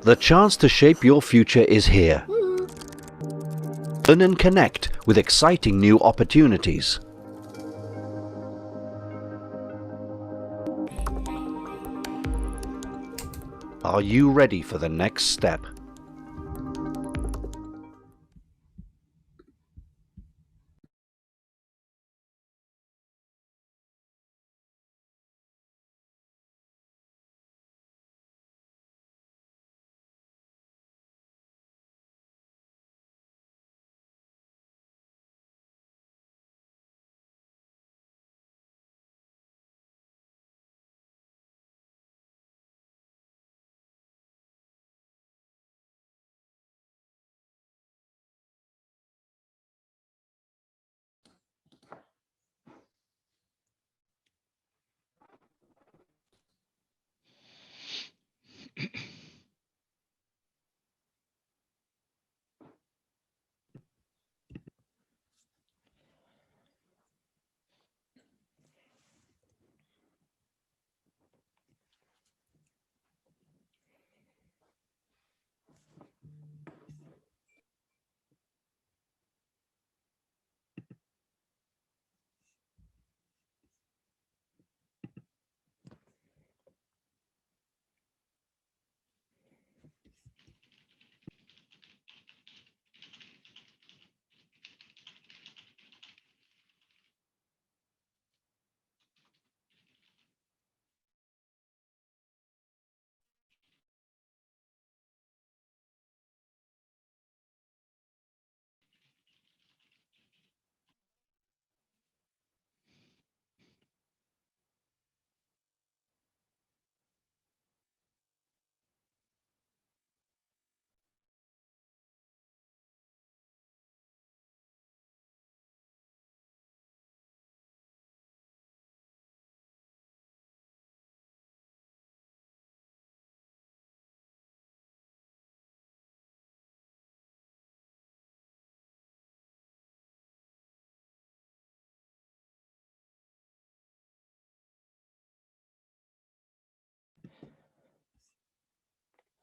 The chance to shape your future is here. Learn and connect with exciting new opportunities. Are you ready for the next step?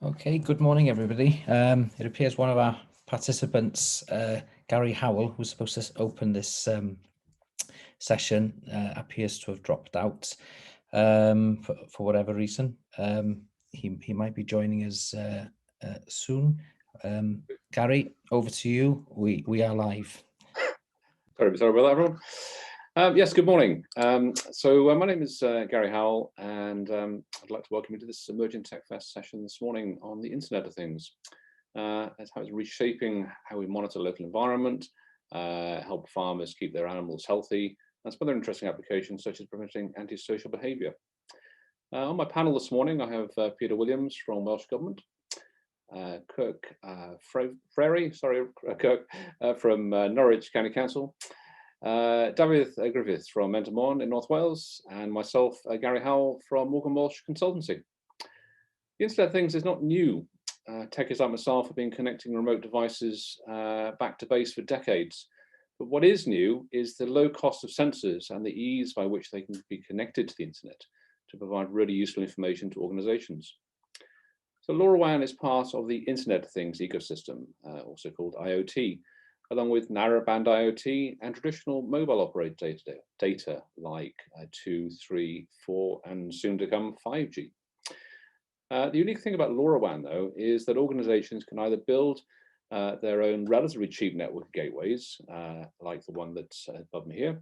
Okay, good morning, everybody. It appears one of our participants, Gary Howell, who's supposed to open this session, appears to have dropped out for whatever reason. He might be joining us soon. Gary, over to you. We are live. Sorry about that, everyone. Yes, good morning. My name is Gary Howell, and I'd like to welcome you to this Emerging Tech Fest session this morning on the Internet of Things. That's how it's reshaping how we monitor local environment, help farmers keep their animals healthy, and some other interesting applications such as preventing antisocial behaviour. On my panel this morning, I have Peter Williams from Welsh Government, Kirk Frary, from Norwich County Council, David Griffith from Mentamon in North Wales, and myself, Gary Howell from Morgan Walsh Consultancy. The Internet of Things is not new. Techies like myself have been connecting remote devices back to base for decades. But what is new is the low cost of sensors and the ease by which they can be connected to the internet to provide really useful information to organizations. So LoraWAN is part of the Internet of Things ecosystem, also called IoT, along with narrowband IoT and traditional mobile operated data like 2, 3, 4, and soon to come 5G. The unique thing about LoraWAN, though, is that organizations can either build their own relatively cheap network gateways, like the one that's above me here,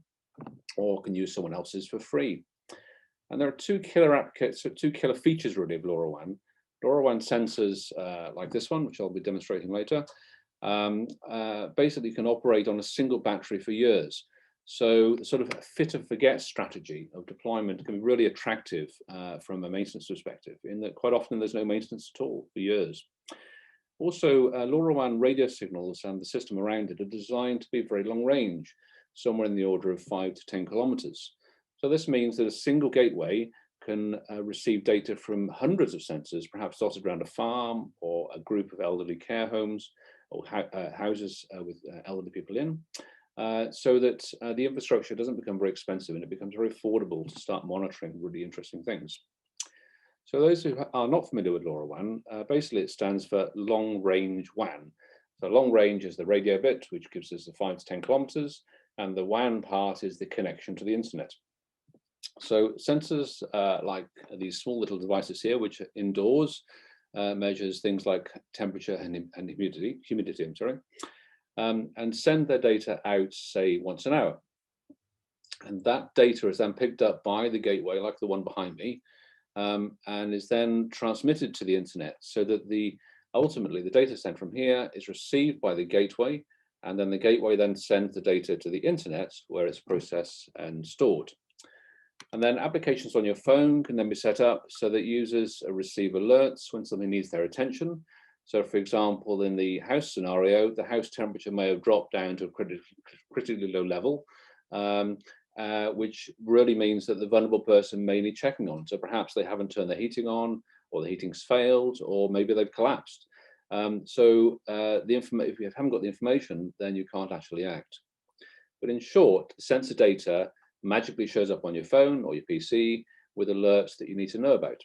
or can use someone else's for free. And there are two killer features really of LoraWAN. LoraWAN sensors like this one, which I'll be demonstrating later, basically can operate on a single battery for years. So the sort of fit and forget strategy of deployment can be really attractive from a maintenance perspective, in that quite often there's no maintenance at all for years. Also, LoraWAN radio signals and the system around it are designed to be very long range, somewhere in the order of 5 to 10 kilometers. So this means that a single gateway can receive data from hundreds of sensors, perhaps dotted around a farm or a group of elderly care homes or houses with elderly people in, so that the infrastructure doesn't become very expensive and it becomes very affordable to start monitoring really interesting things. So those who are not familiar with LoraWAN, basically it stands for long range WAN. So long range is the radio bit, which gives us the 5 to 10 kilometers, and the WAN part is the connection to the internet. So sensors like these small little devices here, which are indoors, measures things like temperature and humidity, and send their data out, say, once an hour. And that data is then picked up by the gateway, like the one behind me, and is then transmitted to the internet, so that ultimately the data sent from here is received by the gateway, and then the gateway then sends the data to the internet, where it's processed and stored. And then applications on your phone can then be set up so that users receive alerts when something needs their attention. So for example, in the house scenario, the house temperature may have dropped down to a critically low level, which really means that the vulnerable person may need checking on. So perhaps they haven't turned the heating on, or the heating's failed, or maybe they've collapsed. If you haven't got the information, then you can't actually act. But in short, sensor data magically shows up on your phone or your PC with alerts that you need to know about.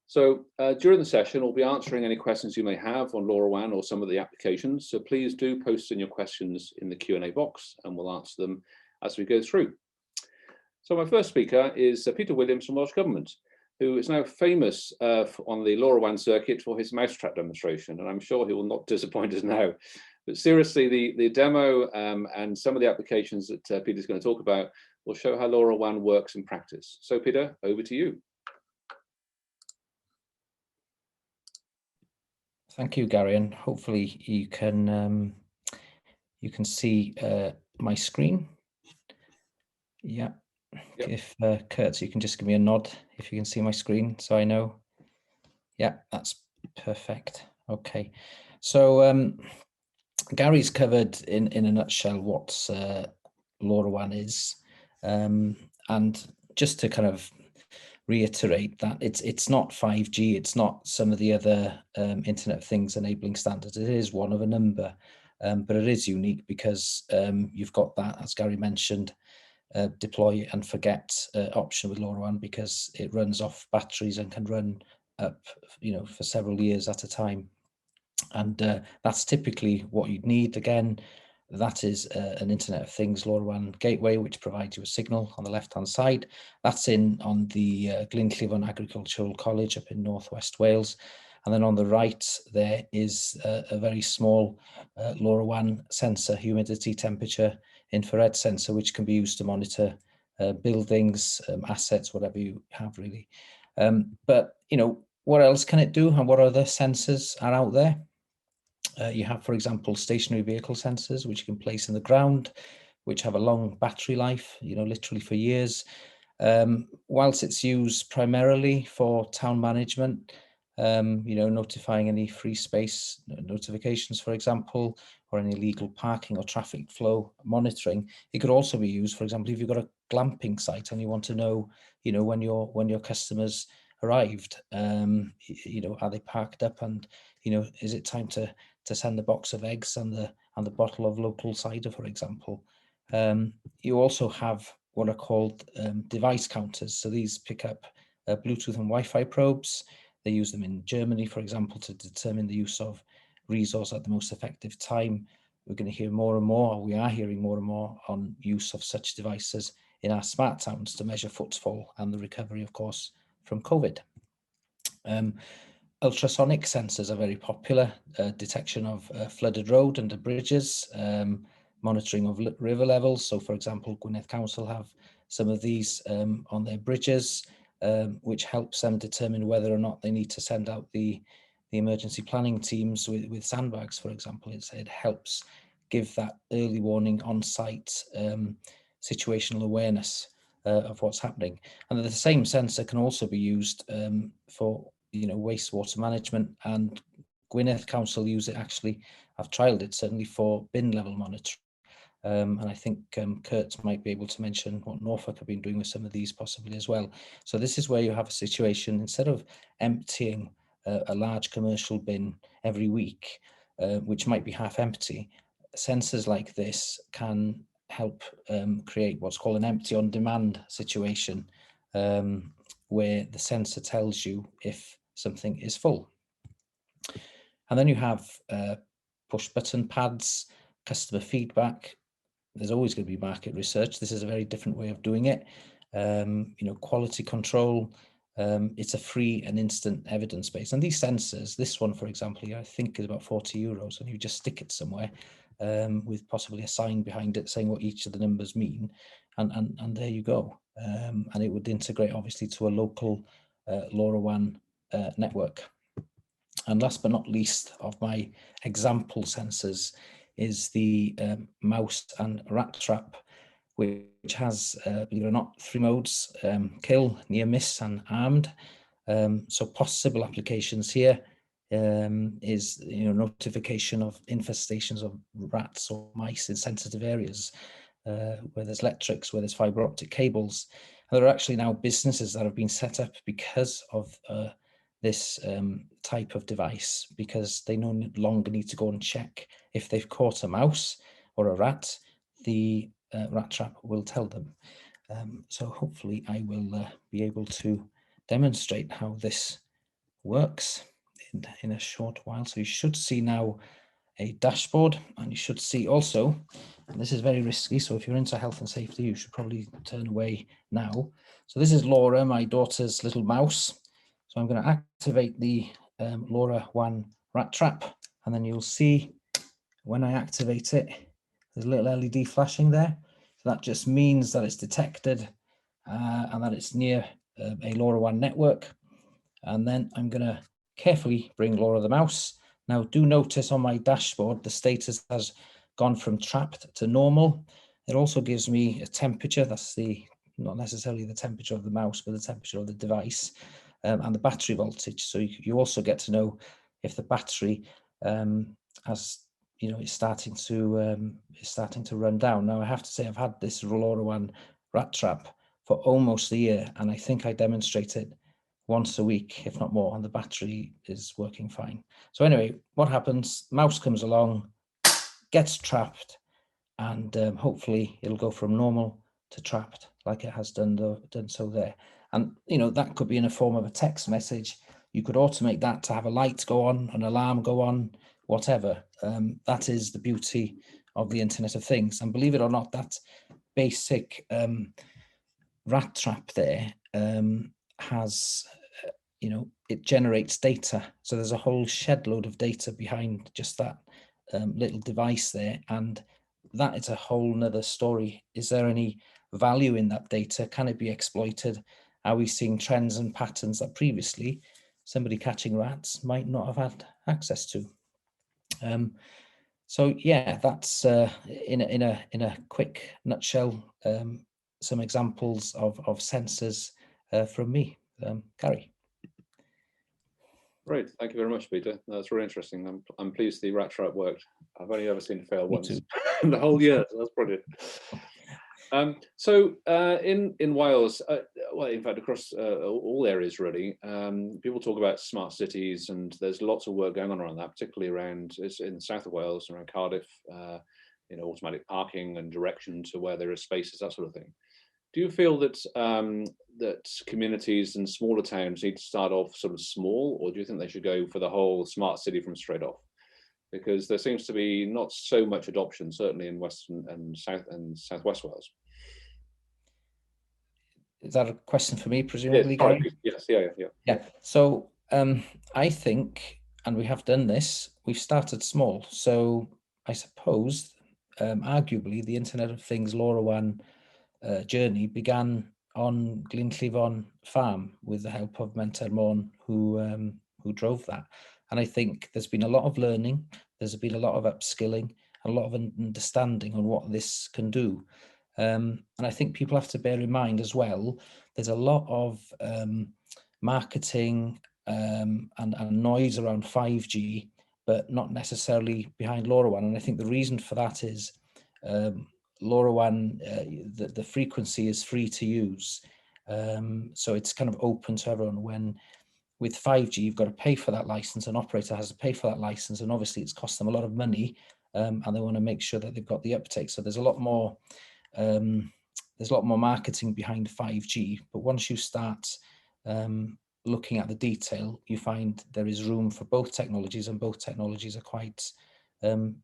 So during the session, we'll be answering any questions you may have on LoraWAN or some of the applications. So please do post in your questions in the Q&A box, and we'll answer them as we go through. So my first speaker is Peter Williams from Welsh Government, who is now famous on the LoraWAN circuit for his mousetrap demonstration, and I'm sure he will not disappoint us now. But seriously, the demo and some of the applications that Peter's going to talk about will show how LoraWAN works in practice. So Peter, over to you. Thank you, Gary, and hopefully you can see my screen. Yeah. Yep. If Kurt, you can just give me a nod if you can see my screen, so I know. Yeah, that's perfect. Okay, so Gary's covered in a nutshell what LoraWAN is, and just to kind of reiterate that it's not 5G, it's not some of the other Internet of Things enabling standards. It is one of a number, but it is unique because you've got that, as Gary mentioned, deploy and forget option with LoraWAN, because it runs off batteries and can run up, for several years at a time. And that's typically what you'd need. Again, that is an Internet of Things LoraWAN gateway, which provides you a signal on the left-hand side. That's on the Glyncliffon Agricultural College up in Northwest Wales. And then on the right, there is a very small LoraWAN sensor, humidity, temperature, infrared sensor, which can be used to monitor buildings, assets, whatever you have really. But, what else can it do, and what other sensors are out there? You have, for example, stationary vehicle sensors, which you can place in the ground, which have a long battery life, literally for years. Whilst it's used primarily for town management, notifying any free space notifications, for example, or any illegal parking or traffic flow monitoring, it could also be used, for example, if you've got a glamping site and you want to know, when your customers arrived, are they parked up, and is it time to send the box of eggs and the bottle of local cider, for example. You also have what are called device counters. So these pick up Bluetooth and Wi-Fi probes. They use them in Germany, for example, to determine the use of resource at the most effective time. We're going to hear more and more, or we are hearing more and more, on use of such devices in our smart towns to measure footfall and the recovery, of course, from COVID. Ultrasonic sensors are very popular, detection of flooded road under bridges, monitoring of river levels. So, for example, Gwynedd Council have some of these on their bridges, which helps them determine whether or not they need to send out the emergency planning teams with sandbags, for example. It helps give that early warning on-site situational awareness of what's happening. And the same sensor can also be used for wastewater management, and Gwynedd Council use it. Actually, I've trialed it certainly for bin level monitoring, and I think Kurt might be able to mention what Norfolk have been doing with some of these possibly as well. So this is where you have a situation, instead of emptying a large commercial bin every week, which might be half empty, sensors like this can help create what's called an empty on demand situation. where the sensor tells you if something is full. And then you have push button pads, customer feedback. There's always going to be market research. This is a very different way of doing it. Quality control. It's a free and instant evidence base. And these sensors, this one, for example, I think is about €40, and you just stick it somewhere with possibly a sign behind it saying what each of the numbers mean. And there you go. And it would integrate obviously to a local LoraWAN network. And last but not least of my example sensors is the mouse and rat trap, which has, believe it or not, 3 modes: kill, near miss, and armed. So possible applications here is notification of infestations of rats or mice in sensitive areas, where there's electrics, where there's fiber optic cables. And there are actually now businesses that have been set up because of this type of device, because they no longer need to go and check if they've caught a mouse or a rat. The rat trap will tell them. So hopefully I will be able to demonstrate how this works in a short while. So you should see now a dashboard, and you should see also, and this is very risky, so if you're into health and safety, you should probably turn away now. So this is Laura, my daughter's little mouse. So I'm going to activate the LoraWAN rat trap, and then you'll see when I activate it, there's a little LED flashing there. So that just means that it's detected and that it's near a LoraWAN network. And then I'm going to carefully bring Laura the mouse. Now do notice on my dashboard, the status has gone from trapped to normal. It also gives me a temperature. That's not necessarily the temperature of the mouse, but the temperature of the device, and the battery voltage. So you also get to know if the battery is starting to run down. Now I have to say I've had this LoraWAN rat trap for almost a year, and I think I demonstrate it once a week, if not more, and the battery is working fine. So anyway, what happens? Mouse comes along, gets trapped, and hopefully it'll go from normal to trapped, like it has done so there. And that could be in a form of a text message. You could automate that to have a light go on, an alarm go on, whatever. That is the beauty of the Internet of Things. And believe it or not, that basic rat trap there has, it generates data. So there's a whole shed load of data behind just that little device there. And that is a whole nother story. Is there any value in that data? Can it be exploited? Are we seeing trends and patterns that previously somebody catching rats might not have had access to? So yeah, that's in a quick nutshell, some examples of sensors from me. Gary. Great, thank you very much, Peter. That's really interesting. I'm pleased the rat trap worked. I've only ever seen it fail once in the whole year, so that's brilliant. In Wales, well, in fact, across all areas really, people talk about smart cities, and there's lots of work going on around that, particularly around in the south of Wales, around Cardiff, automatic parking and direction to where there are spaces, that sort of thing. Do you feel that that communities and smaller towns need to start off sort of small, or do you think they should go for the whole smart city from straight off? Because there seems to be not so much adoption, certainly in Western and South and Southwest Wales. Is that a question for me, presumably, Gary? Yes, yeah. Yeah. So I think, and we have done this, we've started small. So I suppose, arguably, the Internet of Things LoraWAN journey began on Glynllifon farm with the help of Menter Morn, who drove that. And I think there's been a lot of learning, there's been a lot of upskilling, a lot of understanding on what this can do. And I think people have to bear in mind as well, there's a lot of marketing and noise around 5G, but not necessarily behind LoraWAN. And I think the reason for that is LoraWAN, the frequency is free to use. So it's kind of open to everyone. When with 5G, you've got to pay for that license, an operator has to pay for that license, and obviously it's cost them a lot of money, and they want to make sure that they've got the uptake. So there's a lot more marketing behind 5G, but once you start looking at the detail, you find there is room for both technologies, and both technologies are quite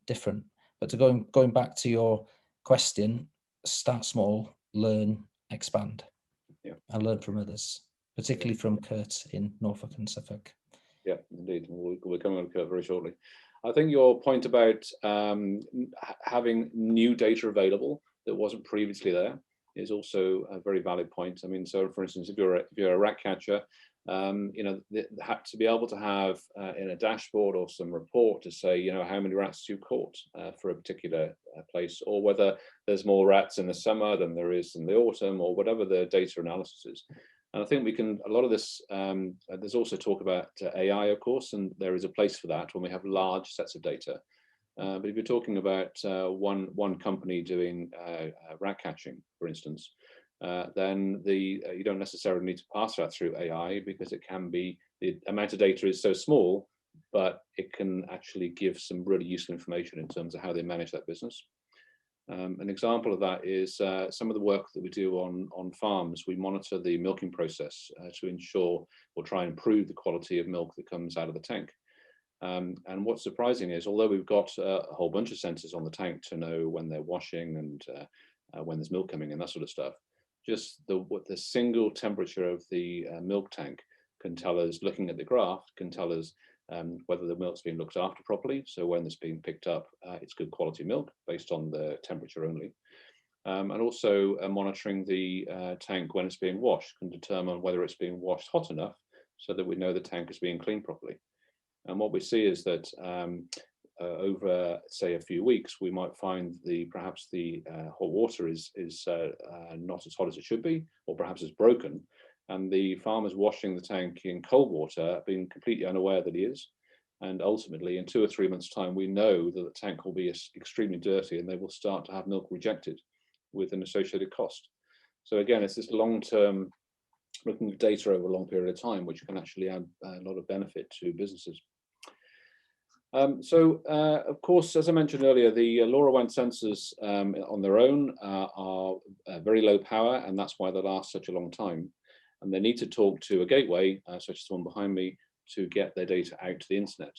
different. But going back to your question, start small, learn, expand, and learn from others, particularly from Kurt in Norfolk and Suffolk. Yeah, indeed. We're coming on Kurt very shortly. I think your point about having new data available that wasn't previously there is also a very valid point. I mean, so for instance, if you're a rat catcher, you know, to be able to have in a dashboard or some report to say, you know, how many rats you caught for a particular place, or whether there's more rats in the summer than there is in the autumn, or whatever the data analysis is. And I think we can, a lot of this, there's also talk about AI, of course, and there is a place for that when we have large sets of data. But if you're talking about one company doing rat catching, for instance, then you don't necessarily need to pass that through AI, because it can be, the amount of data is so small, but it can actually give some really useful information in terms of how they manage that business. An example of that is some of the work that we do on farms. We monitor the milking process to ensure or try and improve the quality of milk that comes out of the tank. And what's surprising is, although we've got a whole bunch of sensors on the tank to know when they're washing and when there's milk coming and that sort of stuff, just the single temperature of the milk tank can tell us, looking at the graph, can tell us whether the milk's being looked after properly. So when it's being picked up, it's good quality milk based on the temperature only. And also monitoring the tank when it's being washed can determine whether it's being washed hot enough so that we know the tank is being cleaned properly. And what we see is that over, say, a few weeks, we might find perhaps the hot water is not as hot as it should be, or perhaps it's broken. And the farmer's washing the tank in cold water, being completely unaware that he is. And ultimately, in 2 or 3 months' time, we know that the tank will be extremely dirty, and they will start to have milk rejected with an associated cost. So again, it's this long-term looking at data over a long period of time, which can actually add a lot of benefit to businesses. Of course, as I mentioned earlier, the LoraWAN sensors on their own are very low power, and that's why they last such a long time. And they need to talk to a gateway, such as the one behind me, to get their data out to the internet.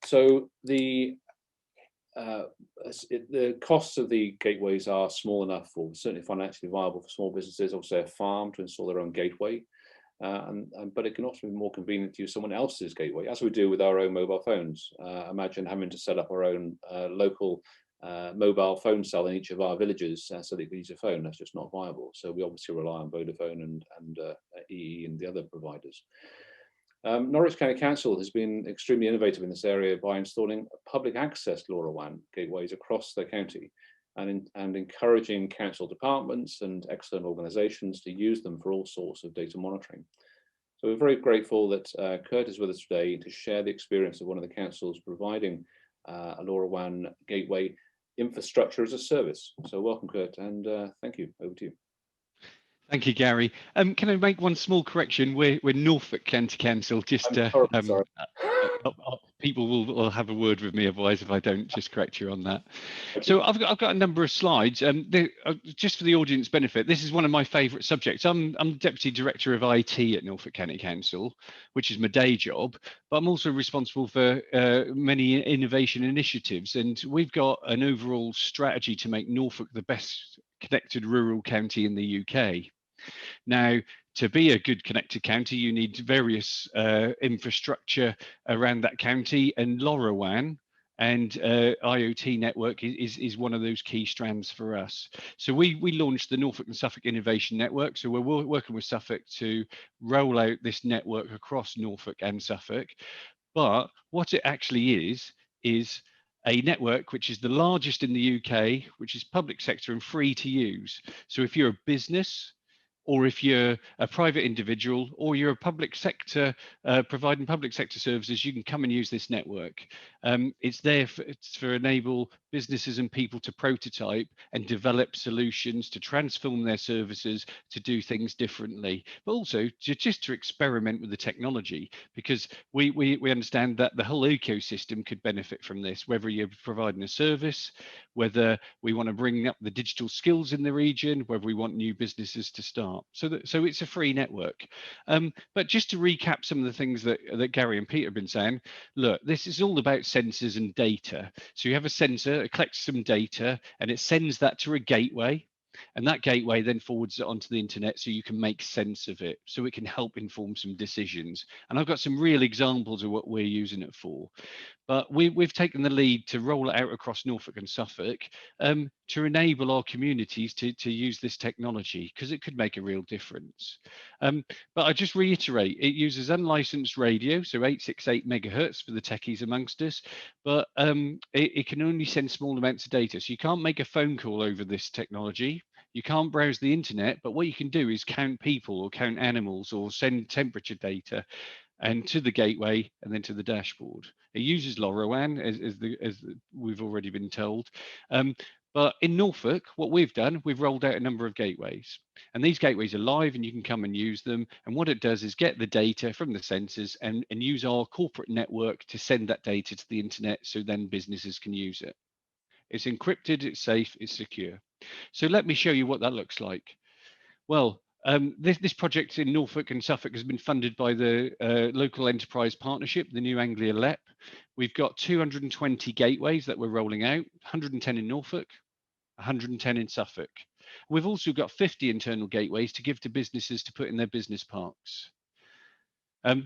So the costs of the gateways are small enough, or certainly financially viable for small businesses, or say a farm, to install their own gateway. But it can also be more convenient to use someone else's gateway, as we do with our own mobile phones. Imagine having to set up our own local mobile phone cell in each of our villages so that you can use a phone. That's just not viable. So we obviously rely on Vodafone and EE and the other providers. Norwich County Council has been extremely innovative in this area by installing public access LoraWAN gateways across the county, and encouraging council departments and external organisations to use them for all sorts of data monitoring. So we're very grateful that Kurt is with us today to share the experience of one of the councils providing a LoraWAN gateway infrastructure as a service. So welcome, Kurt, and thank you. Over to you. Thank you, Gary. Can I make one small correction? We're Norfolk County Council. Just sorry. People will have a word with me otherwise if I don't just correct you on that. So I've got a number of slides. Just for the audience benefit, this is one of my favourite subjects. I'm Deputy Director of IT at Norfolk County Council, which is my day job, but I'm also responsible for many innovation initiatives, and we've got an overall strategy to make Norfolk the best connected rural county in the UK. Now, to be a good connected county, you need various infrastructure around that county, and LoraWAN and IoT network is one of those key strands for us. So we launched the Norfolk and Suffolk Innovation Network. So we're working with Suffolk to roll out this network across Norfolk and Suffolk. But what it actually is a network which is the largest in the UK, which is public sector and free to use. So if you're a business, or if you're a private individual, or you're a public sector providing public sector services, you can come and use this network. It's there for enable businesses and people to prototype and develop solutions to transform their services to do things differently, but also just to experiment with the technology, because we understand that the whole ecosystem could benefit from this, whether you're providing a service, whether we want to bring up the digital skills in the region, whether we want new businesses to start. So it's a free network. But just to recap some of the things that Gary and Peter have been saying, look, this is all about sensors and data. So you have a sensor, it collects some data, and it sends that to a gateway. And that gateway then forwards it onto the internet so you can make sense of it, so it can help inform some decisions. And I've got some real examples of what we're using it for. But we've taken the lead to roll it out across Norfolk and Suffolk to enable our communities to use this technology, because it could make a real difference. But I just reiterate, it uses unlicensed radio, so 868 megahertz for the techies amongst us, but it can only send small amounts of data. So you can't make a phone call over this technology. You can't browse the internet, but what you can do is count people or count animals or send temperature data and to the gateway and then to the dashboard. It uses LoraWAN, as we've already been told. But in Norfolk, what we've done, we've rolled out a number of gateways. And these gateways are live and you can come and use them. And what it does is get the data from the sensors and use our corporate network to send that data to the internet, so then businesses can use it. It's encrypted, it's safe, it's secure. So let me show you what that looks like. Well, this project in Norfolk and Suffolk has been funded by the Local Enterprise Partnership, the New Anglia LEP. We've got 220 gateways that we're rolling out, 110 in Norfolk, 110 in Suffolk. We've also got 50 internal gateways to give to businesses to put in their business parks.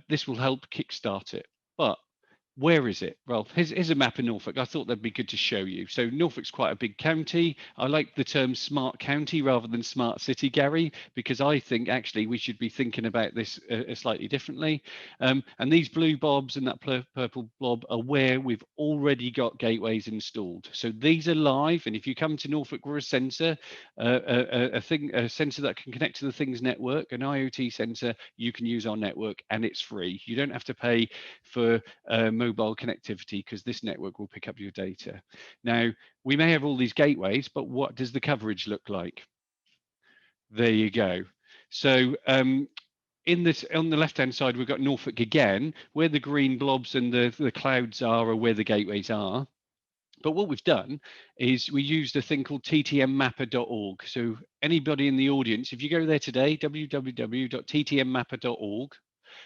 This will help kickstart it. But where is it? Well, here's a map of Norfolk. I thought that'd be good to show you. So Norfolk's quite a big county. I like the term smart county rather than smart city, Gary, because I think actually we should be thinking about this slightly differently. And these blue bobs and that purple blob are where we've already got gateways installed. So these are live. And if you come to Norfolk, we're a sensor, a sensor that can connect to the Things network, an IoT sensor. You can use our network and it's free. You don't have to pay for mobile connectivity, because this network will pick up your data. Now, we may have all these gateways, but what does the coverage look like? There you go. So in this, on the left-hand side, we've got Norfolk again, where the green blobs and the clouds are where the gateways are. But what we've done is we used a thing called ttmmapper.org. So anybody in the audience, if you go there today, www.ttmmapper.org,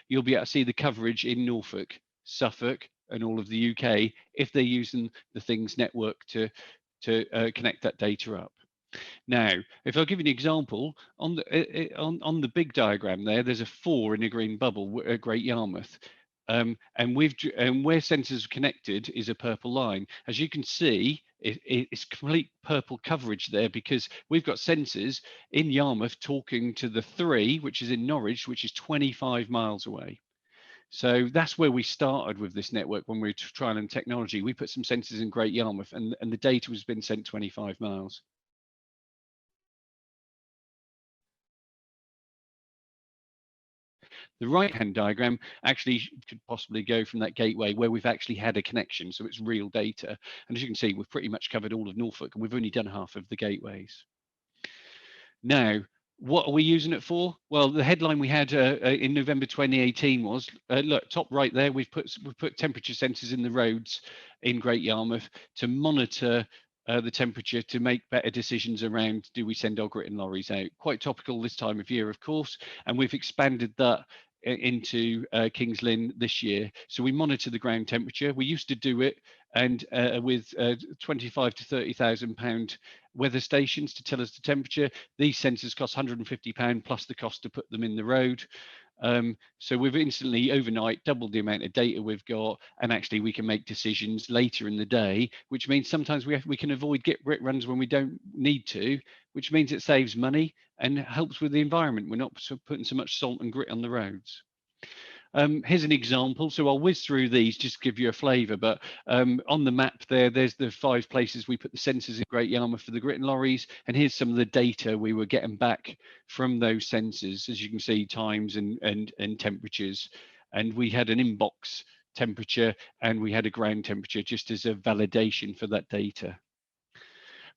you'll be able to see the coverage in Norfolk, Suffolk, and all of the UK if they're using the Things network to connect that data up. Now, if I'll give you an example, on the big diagram there's a 4 in a green bubble at Great Yarmouth. And where sensors are connected is a purple line. As you can see, it's complete purple coverage there, because we've got sensors in Yarmouth talking to the 3, which is in Norwich, which is 25 miles away. So that's where we started with this network when we were trialing technology. We put some sensors in Great Yarmouth and the data was been sent 25 miles. The right-hand diagram actually could possibly go from that gateway where we've actually had a connection, so it's real data. And as you can see, we've pretty much covered all of Norfolk, and we've only done half of the gateways. Now, what are we using it for? Well, the headline we had in November 2018 was, look, top right there, we've put temperature sensors in the roads in Great Yarmouth to monitor the temperature, to make better decisions around, do we send our grit and lorries out? Quite topical this time of year, of course, and we've expanded that into Kings Lynn this year. So we monitor the ground temperature. We used to do it and with 25 to 30,000 pound weather stations to tell us the temperature. These sensors cost £150 plus the cost to put them in the road. So we've instantly overnight doubled the amount of data we've got, and actually we can make decisions later in the day, which means sometimes we can avoid grit runs when we don't need to, which means it saves money and helps with the environment. We're not putting so much salt and grit on the roads. Here's an example. So I'll whiz through these just to give you a flavour, but on the map there's the 5 places we put the sensors in Great Yarmouth for the grit and lorries, and here's some of the data we were getting back from those sensors. As you can see, times and temperatures, and we had an inbox temperature and we had a ground temperature just as a validation for that data.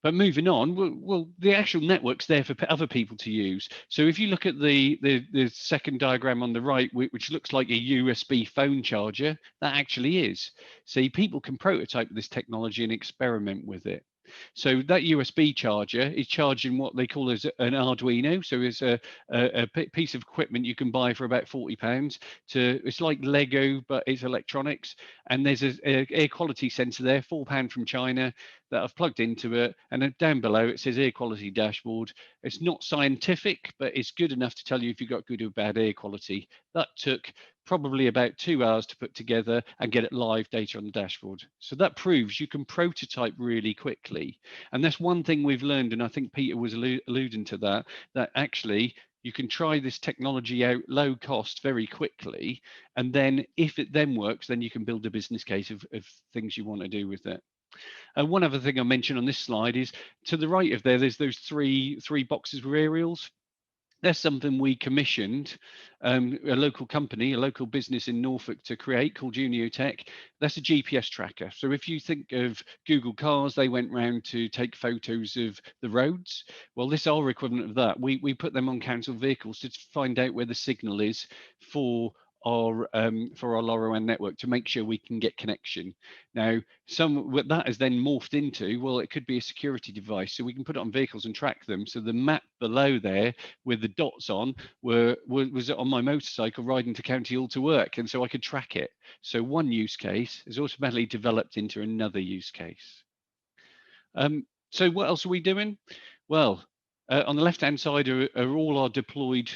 But moving on, well, the actual network's there for other people to use. So if you look at the second diagram on the right, which looks like a USB phone charger, that actually is. See, people can prototype this technology and experiment with it. So that USB charger is charging what they call as an Arduino. So it's a piece of equipment you can buy for about £40. It's like Lego, but it's electronics. And there's a air quality sensor there, £4 from China, that I've plugged into it. And then down below it says air quality dashboard. It's not scientific, but it's good enough to tell you if you've got good or bad air quality. That took probably about 2 hours to put together and get it live data on the dashboard. So that proves you can prototype really quickly. And that's one thing we've learned, and I think Peter was alluding to that, that actually you can try this technology out low cost very quickly. And then if it then works, then you can build a business case of things you want to do with it. One other thing I mentioned on this slide is to the right of there's those three boxes with aerials. That's something we commissioned a local company, a local business in Norfolk to create called Juniotech. That's a GPS tracker. So if you think of Google cars, they went round to take photos of the roads. Well, this is our equivalent of that. We put them on council vehicles to find out where the signal is for our LoraWAN network to make sure we can get connection. Now, what that has then morphed into, well, it could be a security device, so we can put it on vehicles and track them. So the map below there with the dots on was on my motorcycle riding to County Hall to work, and so I could track it. So one use case is automatically developed into another use case. So what else are we doing? Well, on the left-hand side are all our deployed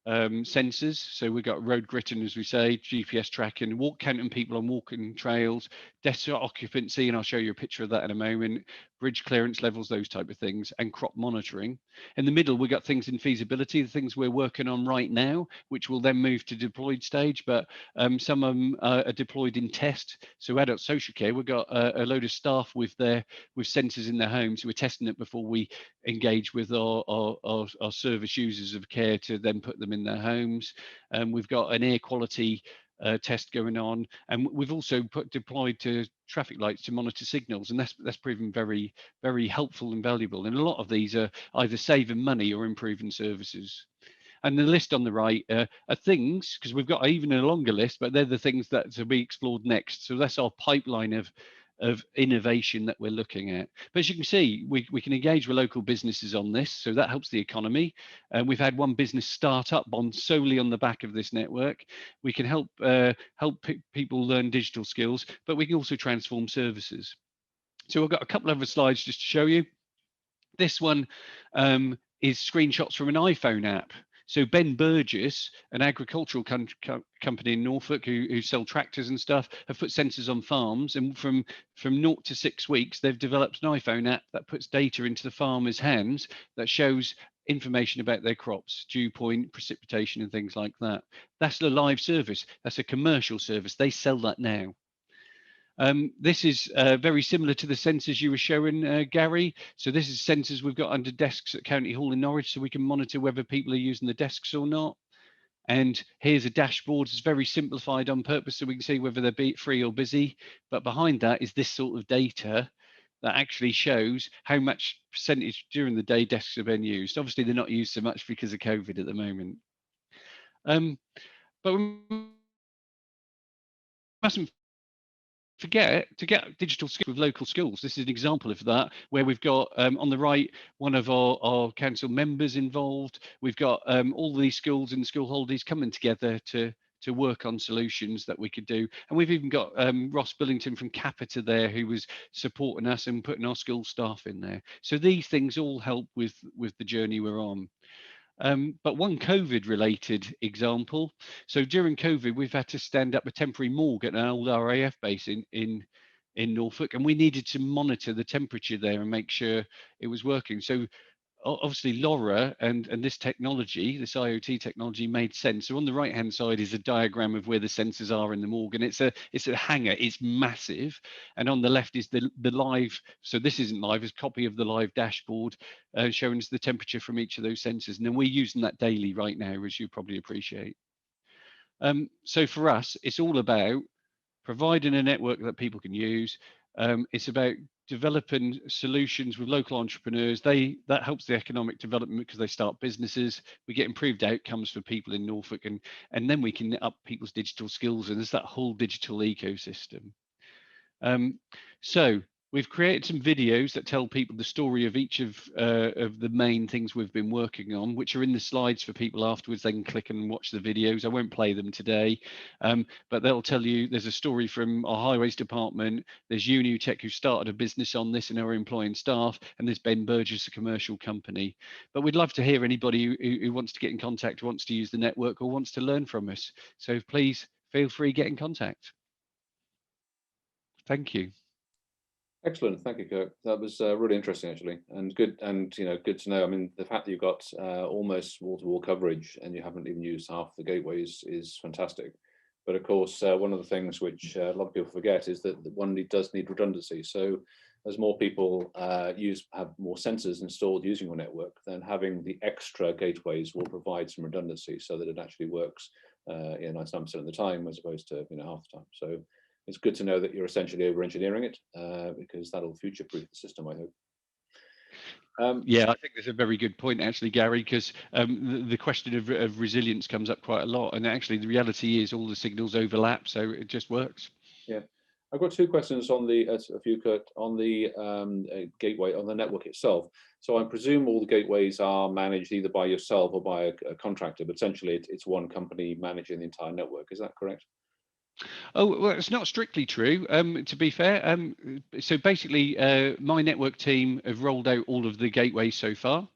sensors. So we've got road gritting, as we say, GPS tracking, counting people on walking trails, desk occupancy, and I'll show you a picture of that in a moment, bridge clearance levels, those type of things, and crop monitoring. In the middle, we've got things in feasibility, the things we're working on right now, which will then move to deployed stage, but some of them are deployed in test. So adult social care, we've got a load of staff with sensors in their homes. So we're testing it before we engage with our service users of care to then put them in their homes. We've got an air quality test going on, and we've also deployed to traffic lights to monitor signals, and that's proven very, very helpful and valuable. And a lot of these are either saving money or improving services. And the list on the right are things, because we've got even a longer list, but they're the things that to be explored next. So that's our pipeline of innovation that we're looking at. But as you can see, we can engage with local businesses on this, so that helps the economy. And we've had one business start up solely on the back of this network. We can help people learn digital skills, but we can also transform services. So I've got a couple of other slides just to show you. This one is screenshots from an iPhone app. So Ben Burgess, an agricultural company in Norfolk who sell tractors and stuff, have put sensors on farms, and from 0 to 6 weeks, they've developed an iPhone app that puts data into the farmer's hands that shows information about their crops, dew point, precipitation, and things like that. That's a live service. That's a commercial service. They sell that now. This is very similar to the sensors you were showing, Gary. So this is sensors we've got under desks at County Hall in Norwich, so we can monitor whether people are using the desks or not. And here's a dashboard. It's very simplified on purpose, so we can see whether they're free or busy. But behind that is this sort of data that actually shows how much percentage during the day desks have been used. Obviously, they're not used so much because of COVID at the moment. But we mustn't forget to get digital skills with local schools. This is an example of that, where we've got on the right one of our council members involved. We've got all these schools and school holidays coming together to work on solutions that we could do. And we've even got Ross Billington from Capita there, who was supporting us and putting our school staff in there. So these things all help with the journey we're on. But one COVID related example. So during COVID, we've had to stand up a temporary morgue at an old RAF base in Norfolk, and we needed to monitor the temperature there and make sure it was working. So obviously LoRa and this technology, this IoT technology, made sense. So on the right hand side is a diagram of where the sensors are in the morgue, and it's a hangar. It's massive, and on the left is the live. So this isn't live; it's a copy of the live dashboard showing us the temperature from each of those sensors, and then we're using that daily right now, as you probably appreciate. So for us, it's all about providing a network that people can use. It's about developing solutions with local entrepreneurs. That helps the economic development because they start businesses. We get improved outcomes for people in Norfolk, and then we can up people's digital skills, and there's that whole digital ecosystem. So we've created some videos that tell people the story of each of the main things we've been working on, which are in the slides for people afterwards. They can click and watch the videos. I won't play them today, but they'll tell you there's a story from our highways department. There's Unu Tech, who started a business on this and are employing staff, and there's Ben Burgess, a commercial company. But we'd love to hear anybody who wants to get in contact, wants to use the network, or wants to learn from us. So please feel free, get in contact. Thank you. Excellent, thank you, Kirk. That was really interesting, actually, and good. And good to know. I mean, the fact that you've got almost wall-to-wall coverage and you haven't even used half the gateways is fantastic. But of course, one of the things which a lot of people forget is that one does need redundancy. So, as more people have more sensors installed using your network, then having the extra gateways will provide some redundancy so that it actually works 99% of the time, as opposed to half the time. So it's good to know that you're essentially over-engineering it, because that'll future-proof the system, I hope. Yeah, I think that's a very good point, actually, Gary, because the question of resilience comes up quite a lot, and actually the reality is all the signals overlap, so it just works. Yeah, I've got two questions on the Kurt, on the gateway, on the network itself. So I presume all the gateways are managed either by yourself or by a contractor, but essentially it's one company managing the entire network. Is that correct? Oh, well, it's not strictly true, to be fair. So basically, my network team have rolled out all of the gateways so far,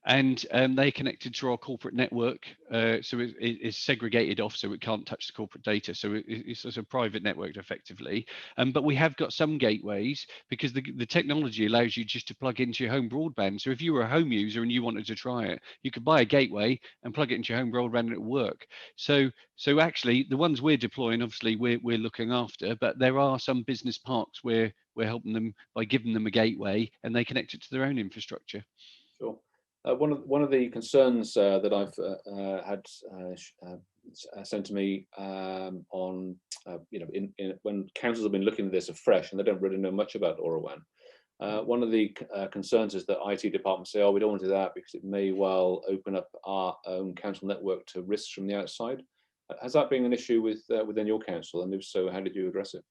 and they connected to our corporate network. So it's segregated off, so it can't touch the corporate data. So it's a private network effectively. But we have got some gateways because the technology allows you just to plug into your home broadband. So if you were a home user and you wanted to try it, you could buy a gateway and plug it into your home broadband and it'll work. So actually, the ones we're deploying, obviously, we're looking after, but there are some business parks where we're helping them by giving them a gateway and they connect it to their own infrastructure. Sure. One of the concerns that I've had sent to me on when councils have been looking at this afresh and they don't really know much about LoraWAN. One of the concerns is that IT departments say, "Oh, we don't want to do that because it may well open up our own council network to risks from the outside." Has that been an issue within your council, and if so, how did you address it?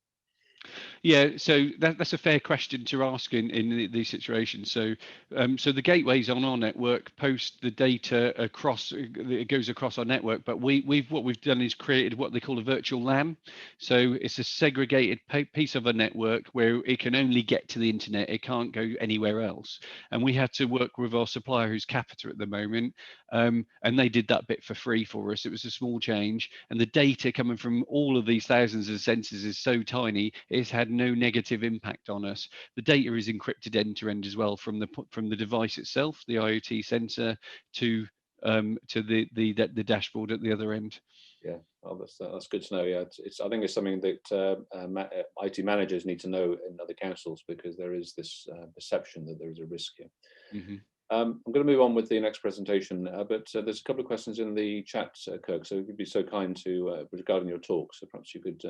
Yeah, so that's a fair question to ask in these situations. So the gateways on our network post the data across, it goes across our network, but what we've done is created what they call a virtual LAN. So it's a segregated piece of a network where it can only get to the internet, it can't go anywhere else. And we had to work with our supplier, who's Capita at the moment, and they did that bit for free for us. It was a small change, and the data coming from all of these thousands of sensors is so tiny, it's had no negative impact on us. The data is encrypted end to end as well, from the device itself, the IoT sensor, to the dashboard at the other end. Yeah, well, that's good to know. Yeah, I think it's something that IT managers need to know in other councils, because there is this perception that there is a risk here. Mm-hmm. I'm going to move on with the next presentation, but there's a couple of questions in the chat, Kirk, so if you'd be so kind to, regarding your talk, so perhaps you could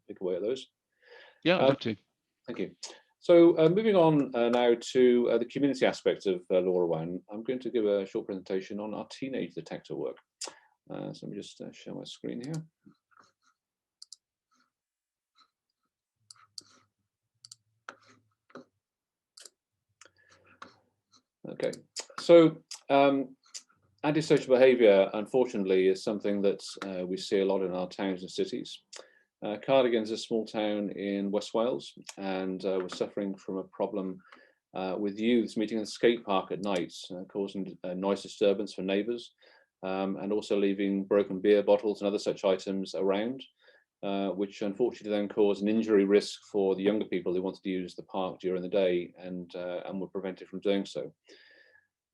pick away at those. Yeah, I'd love to. Thank you. So moving on now to the community aspect of LoraWAN, I'm going to give a short presentation on our teenage detector work. So let me just share my screen here. Okay, so antisocial behaviour, unfortunately, is something that we see a lot in our towns and cities. Cardigan's a small town in West Wales, and we're suffering from a problem with youths meeting in the skate park at night, causing noise disturbance for neighbours, and also leaving broken beer bottles and other such items around, which unfortunately then cause an injury risk for the younger people who wanted to use the park during the day and were prevented from doing so.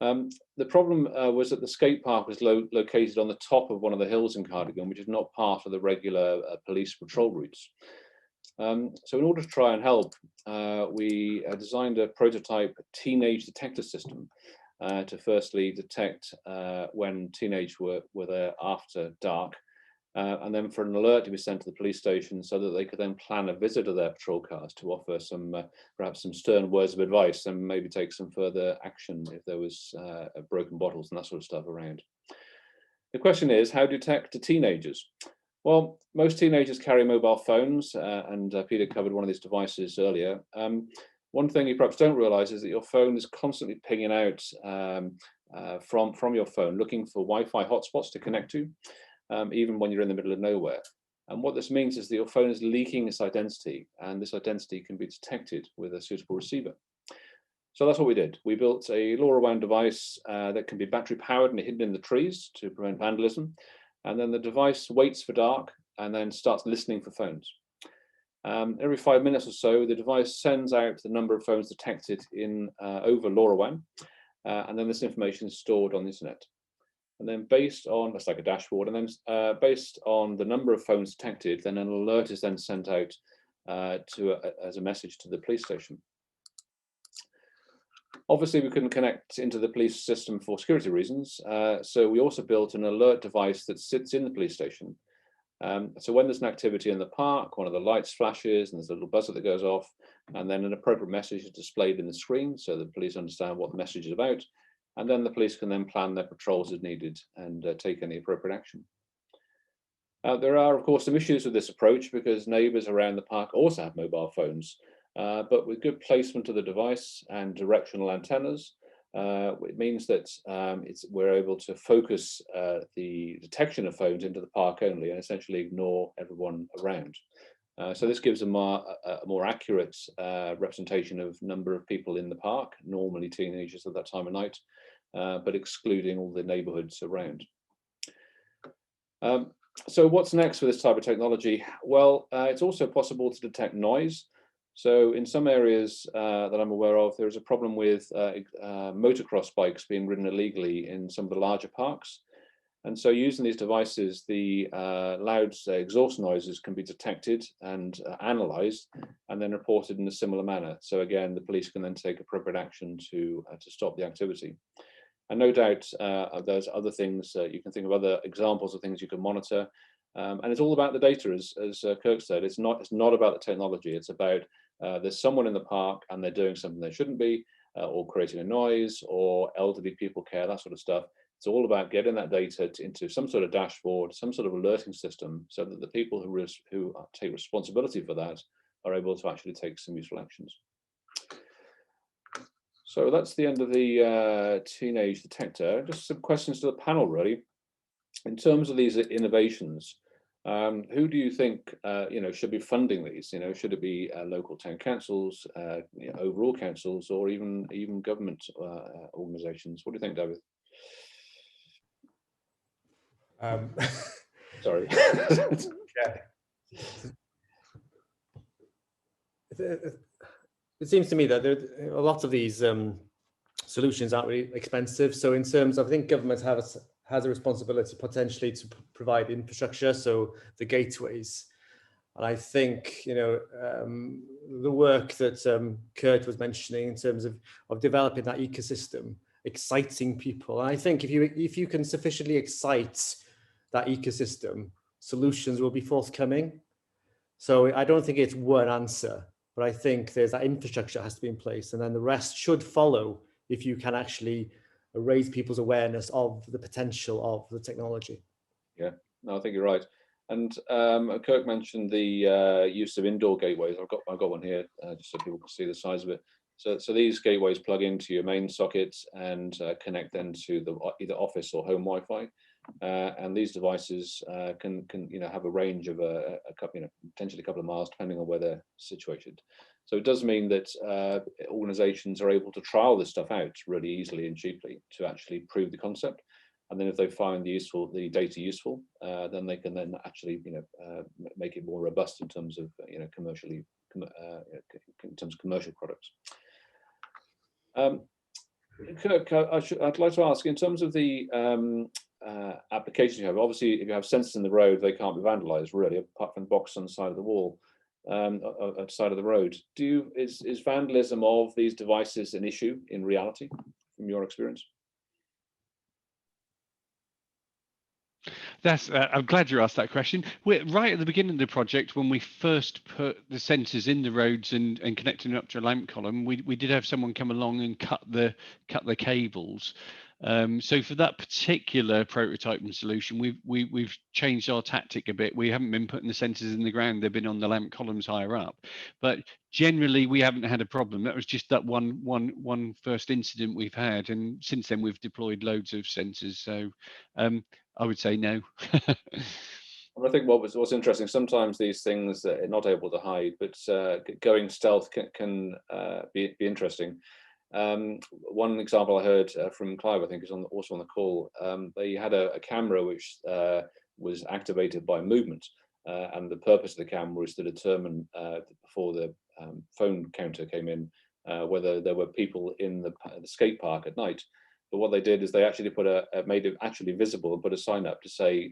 The problem was that the skate park was located on the top of one of the hills in Cardigan, which is not part of the regular police patrol routes. So in order to try and help, we designed a prototype teenage detector system to firstly detect when teenage were there after dark, and then for an alert to be sent to the police station so that they could then plan a visit of their patrol cars to offer some perhaps some stern words of advice and maybe take some further action if there was broken bottles and that sort of stuff around. The question is, how to detect teenagers? Well, most teenagers carry mobile phones, and Peter covered one of these devices earlier. One thing you perhaps don't realize is that your phone is constantly pinging out from your phone, looking for Wi-Fi hotspots to connect to, even when you're in the middle of nowhere. And what this means is that your phone is leaking its identity, and this identity can be detected with a suitable receiver. So that's what we did. We built a LoraWAN device that can be battery powered and hidden in the trees to prevent vandalism. And then the device waits for dark and then starts listening for phones. Every 5 minutes or so, the device sends out the number of phones detected in over LoraWAN, and then this information is stored on the internet. And then based on, that's like a dashboard, and then based on the number of phones detected, then an alert is then sent out as a message to the police station. Obviously, we couldn't connect into the police system for security reasons, so we also built an alert device that sits in the police station. So when there's an activity in the park, one of the lights flashes and there's a little buzzer that goes off, and then an appropriate message is displayed in the screen so the police understand what the message is about, and then the police can then plan their patrols as needed and take any appropriate action. There are, of course, some issues with this approach because neighbours around the park also have mobile phones, but with good placement of the device and directional antennas, it means that we're able to focus the detection of phones into the park only and essentially ignore everyone around. So this gives a more accurate representation of number of people in the park, normally teenagers at that time of night, but excluding all the neighbourhoods around. So what's next for this type of technology? Well, it's also possible to detect noise. So in some areas that I'm aware of, there's a problem with motocross bikes being ridden illegally in some of the larger parks. And so using these devices, the loud exhaust noises can be detected and analysed and then reported in a similar manner. So again, the police can then take appropriate action to stop the activity. And no doubt there's other things, you can think of other examples of things you can monitor. And it's all about the data, as Kirk said. It's not about the technology. It's about there's someone in the park and they're doing something they shouldn't be, or creating a noise, or elderly people care, that sort of stuff. It's all about getting that data into some sort of dashboard, some sort of alerting system, so that the people who take responsibility for that are able to actually take some useful actions. So that's the end of the teenage detector. Just some questions to the panel, really. In terms of these innovations, who do you think should be funding these? Should it be local town councils, overall councils, or even government organisations? What do you think, David? Sorry. It seems to me that a lot of these solutions aren't really expensive. So in terms of, I think government has a responsibility potentially to provide infrastructure, so the gateways. And I think, the work that Kurt was mentioning in terms of developing that ecosystem, exciting people. And I think if you can sufficiently excite that ecosystem, solutions will be forthcoming. So I don't think it's one answer, but I think there's that infrastructure that has to be in place, and then the rest should follow if you can actually raise people's awareness of the potential of the technology. Yeah, no, I think you're right. And Kirk mentioned the use of indoor gateways. I've got one here just so people can see the size of it. So these gateways plug into your main sockets and connect then to the either office or home Wi-Fi. And these devices can have a range of potentially a couple of miles depending on where they're situated. So it does mean that organisations are able to trial this stuff out really easily and cheaply to actually prove the concept. And then if they find the data useful, then they can then actually make it more robust in terms of commercially in terms of commercial products. Kirk, I'd like to ask, in terms of the applications you have, obviously if you have sensors in the road, they can't be vandalized really, apart from the box on the side of the wall, side of the road. Is vandalism of these devices an issue in reality from your experience? I'm glad you asked that question. We're right at the beginning of the project when we first put the sensors in the roads and connecting up to a lamp column. We did have someone come along and cut the cables. So for that particular prototype and solution, we've changed our tactic a bit. We haven't been putting the sensors in the ground; they've been on the lamp columns higher up. But generally, we haven't had a problem. That was just that one first incident we've had, and since then we've deployed loads of sensors. So I would say no. I think what's interesting, sometimes these things are not able to hide, but going stealth can be interesting. One example I heard from Clive, I think, is also on the call. They had a camera which was activated by movement, and the purpose of the camera was to determine before the phone counter came in whether there were people in the skate park at night. But what they did is they actually made it actually visible and put a sign up to say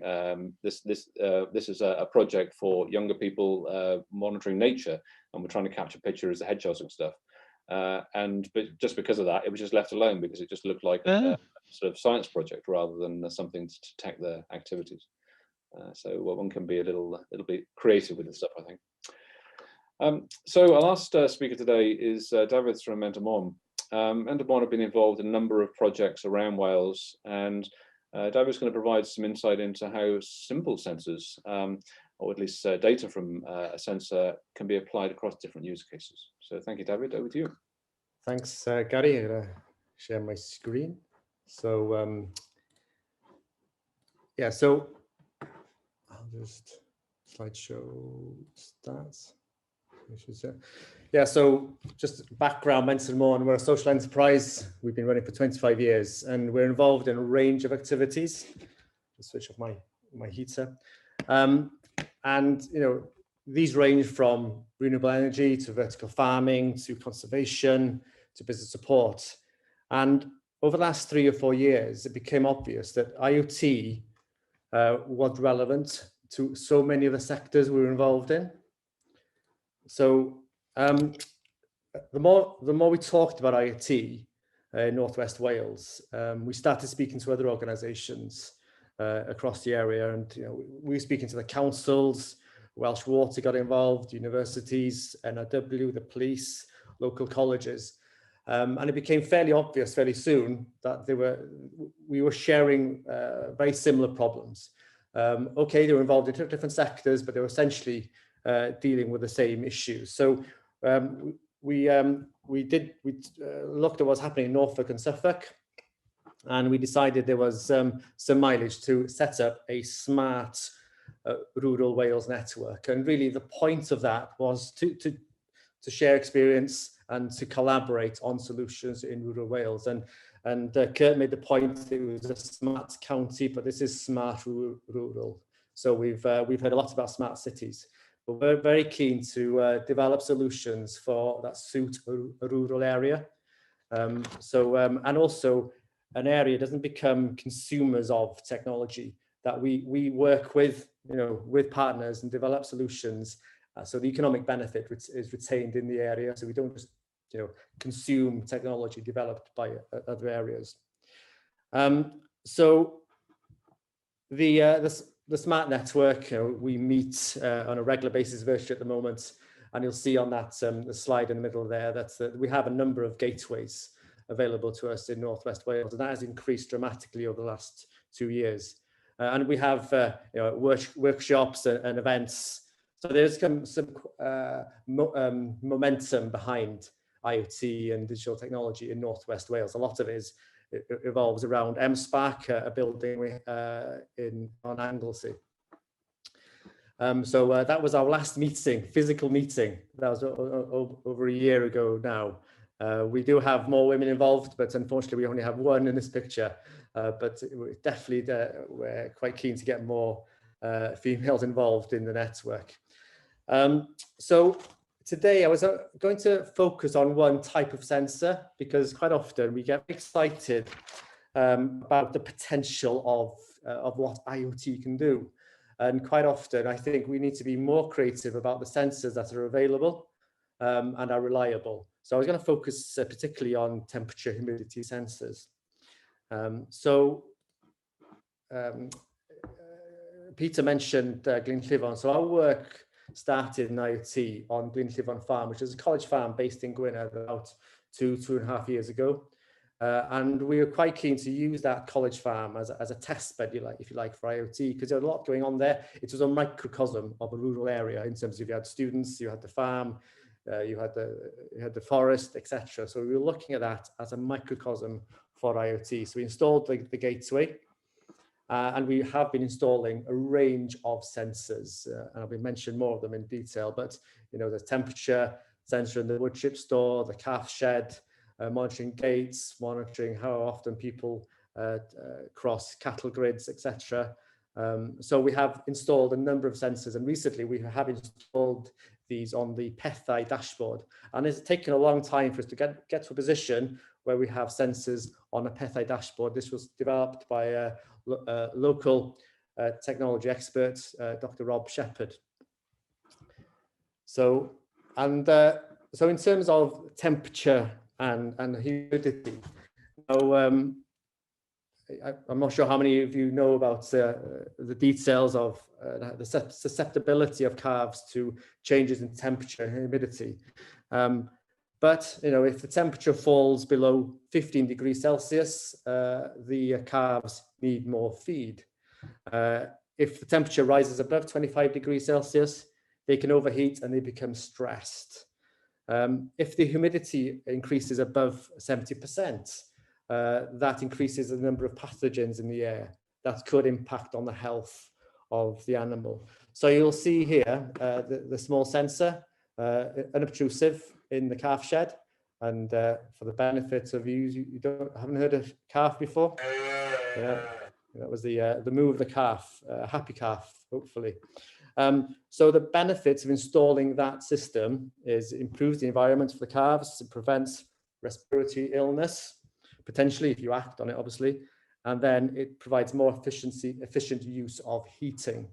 this is a project for younger people monitoring nature, and we're trying to capture pictures of hedgehogs and stuff. But just because of that, it was just left alone because it just looked like a sort of science project rather than something to detect their activities. So one can be a little bit creative with this stuff, I think. So our last speaker today is David from Endermon. Endermon have been involved in a number of projects around Wales, and David's going to provide some insight into how simple sensors, or at least data from a sensor, can be applied across different use cases. So thank you, David. Over to you. Thanks, Gary. I'm going to share my screen. So yeah, so I'll just slideshow stats. Yeah, so just background, Endermon, we're a social enterprise. We've been running for 25 years, and we're involved in a range of activities. Just switch off my heater. And these range from renewable energy to vertical farming to conservation to business support. And over the last 3 or 4 years, it became obvious that IoT was relevant to so many of the sectors we were involved in. So the more we talked about IoT in Northwest Wales, we started speaking to other organisations across the area, and we were speaking to the councils. Welsh Water got involved, universities, NRW, the police, local colleges, and it became fairly obvious fairly soon that we were sharing very similar problems. Okay, they were involved in different sectors, but they were essentially dealing with the same issues. So we looked at what's happening in Norfolk and Suffolk, and we decided there was some mileage to set up a smart rural Wales network. And really the point of that was to share experience and to collaborate on solutions in rural Wales. And Kurt made the point it was a smart county, but this is smart rural. So we've heard a lot about smart cities, but we're very keen to develop solutions for that suit a rural area. And also an area doesn't become consumers of technology, that we work with partners and develop solutions so the economic benefit is retained in the area, so we don't just consume technology developed by other areas. So the smart network, we meet on a regular basis virtually at the moment, and you'll see on that the slide in the middle there that we have a number of gateways available to us in Northwest Wales, and that has increased dramatically over the last 2 years. And we have workshops and events. So there's some momentum behind IoT and digital technology in Northwest Wales. A lot of it evolves around MSPAC, a building on Anglesey. So that was our last meeting, physical meeting. That was over a year ago now. We do have more women involved, but unfortunately we only have one in this picture. But definitely we're quite keen to get more females involved in the network. So today I was going to focus on one type of sensor, because quite often we get excited about the potential of what IoT can do. And quite often I think we need to be more creative about the sensors that are available and are reliable. So I was going to focus particularly on temperature humidity sensors. Peter mentioned Glynllifon. So our work started in IoT on Glynllifon Farm, which is a college farm based in Gwynedd about 2.5 years ago. And we were quite keen to use that college farm as a test bed, if you like, for IoT, because there was a lot going on there. It was a microcosm of a rural area in terms of you had students, you had the farm, you had the forest, etc. So we were looking at that as a microcosm for IoT. So we installed the gateway, and we have been installing a range of sensors, and I'll be mentioning more of them in detail. But the temperature sensor in the wood chip store, the calf shed, monitoring gates, monitoring how often people cross cattle grids, etc. So we have installed a number of sensors, and recently we have installed these on the Pethau dashboard. And it's taken a long time for us to get to a position where we have sensors on a Pethau dashboard. This was developed by a local technology expert, Dr. Rob Shepherd. So in terms of temperature and humidity, I'm not sure how many of you know about the details of the susceptibility of calves to changes in temperature and humidity. But if the temperature falls below 15 degrees Celsius, the calves need more feed. If the temperature rises above 25 degrees Celsius, they can overheat and they become stressed. If the humidity increases above 70%, that increases the number of pathogens in the air that could impact on the health of the animal. So you'll see here the small sensor, unobtrusive in the calf shed. And for the benefit of you haven't heard of calf before? Yeah, that was the moo of the calf, happy calf, hopefully. So the benefits of installing that system is it improves the environment for the calves, it prevents respiratory illness, potentially if you act on it, obviously, and then it provides more efficient use of heating.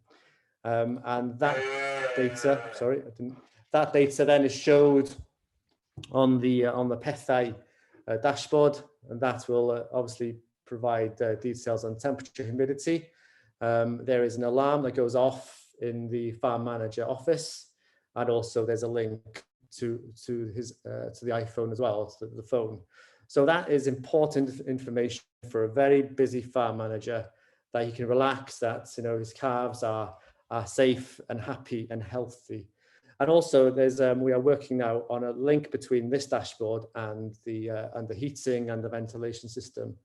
And that data, then is showed on the Pethau dashboard, and that will obviously provide details on temperature, humidity. There is an alarm that goes off in the farm manager office, and also there's a link to the iPhone as well, to the phone. So that is important information for a very busy farm manager, that he can relax, that his calves are safe and happy and healthy. And also there's we are working now on a link between this dashboard and the heating and the ventilation system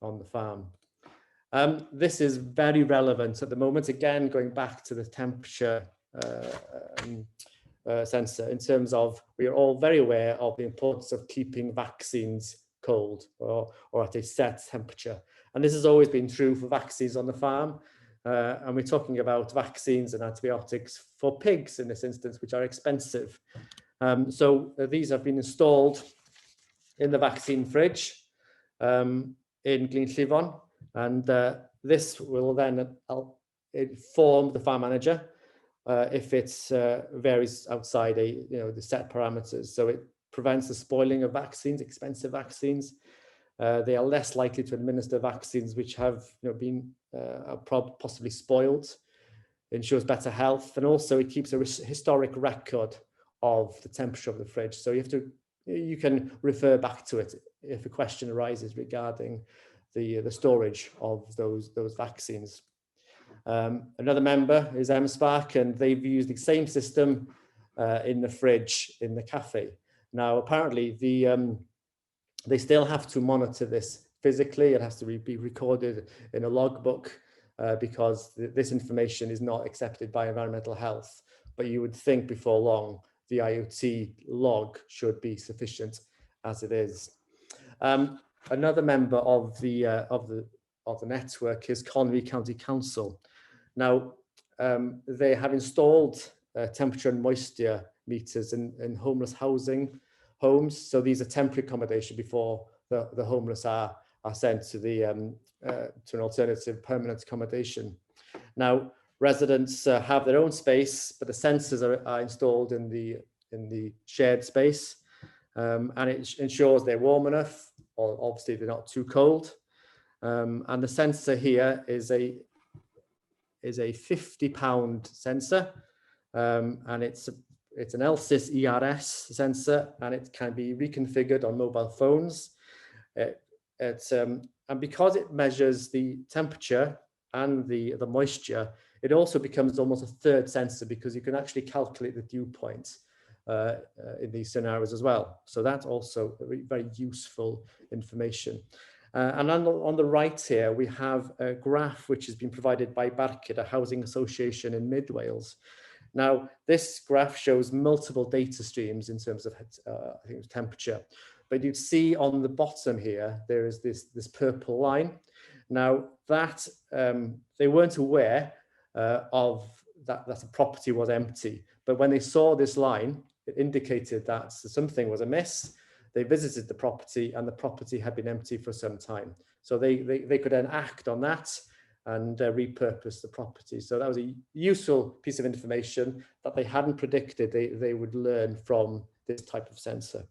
on the farm. This is very relevant at the moment, again, going back to the temperature sensor, in terms of we are all very aware of the importance of keeping vaccines cold or at a set temperature. And this has always been true for vaccines on the farm. And we're talking about vaccines and antibiotics for pigs in this instance, which are expensive. So these have been installed in the vaccine fridge in Glynllifon. And this will then inform the farm manager if it varies outside the set parameters. So it prevents the spoiling of vaccines, expensive vaccines. They are less likely to administer vaccines which have been possibly spoiled. It ensures better health, and also it keeps a historic record of the temperature of the fridge. So you can refer back to it if a question arises regarding the storage of those vaccines. Another member is MSpark, and they've used the same system in the fridge in the cafe. Now, apparently, they still have to monitor this physically. It has to be recorded in a logbook because this information is not accepted by environmental health. But you would think before long, the IoT log should be sufficient as it is. Another member of the network is Conwy County Council. Now, they have installed temperature and moisture meters in homeless housing homes. So these are temporary accommodation before the homeless are sent to an alternative permanent accommodation. Now, residents have their own space, but the sensors are installed in the shared space, and it ensures they're warm enough, or obviously they're not too cold. And the sensor here is is a £50 sensor, and it's an LSIS ERS sensor, and it can be reconfigured on mobile phones. And because it measures the temperature and the moisture, it also becomes almost a third sensor, because you can actually calculate the dew point in these scenarios as well. So that's also very, very useful information. And on the right here, we have a graph which has been provided by Barcud, a housing association in Mid Wales. Now, this graph shows multiple data streams in terms of, I think it was temperature. But you'd see on the bottom here, there is this purple line. Now, that they weren't aware of that a property was empty. But when they saw this line, it indicated that something was amiss. They visited the property, and the property had been empty for some time. So they could then act on that and repurpose the property. So that was a useful piece of information that they hadn't predicted they would learn from this type of sensor.